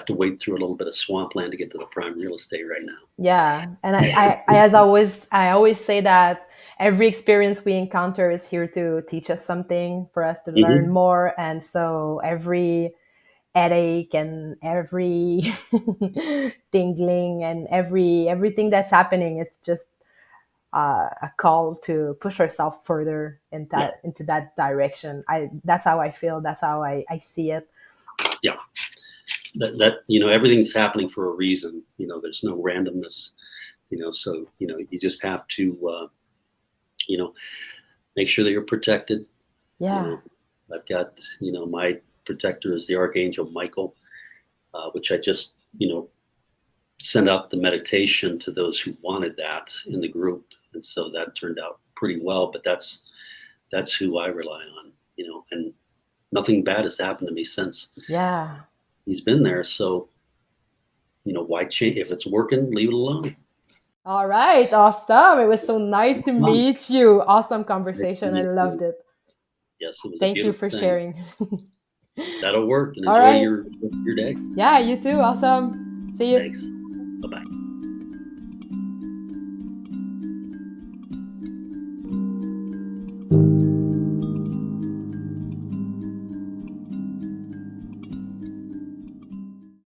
to wade through a little bit of swampland to get to the prime real estate right now. Yeah. And I always say that every experience we encounter is here to teach us something, for us to learn Hmm. more. And so every headache and every tingling and everything that's happening, it's just a call to push ourselves further Yeah, into that direction. That's how I feel. That's how I see it. yeah. That everything's happening for a reason. There's no randomness. So you just have to you know make sure that you're protected. You Yeah. know, I've got my protector is the Archangel Michael, which I just sent out the meditation to those who wanted that in the group, and so that turned out pretty well. But that's who I rely on. And nothing bad has happened to me since Yeah. he's been there. So why change if it's working? Leave it alone. All right. Awesome. It was so nice to Come on. meet you. Awesome Nice to conversation. I meet loved you. it. Yes, it was a Thank you beautiful for thing. sharing. That'll work, and All enjoy right. your day. Yeah, you too. Awesome. See you. Thanks. Bye bye.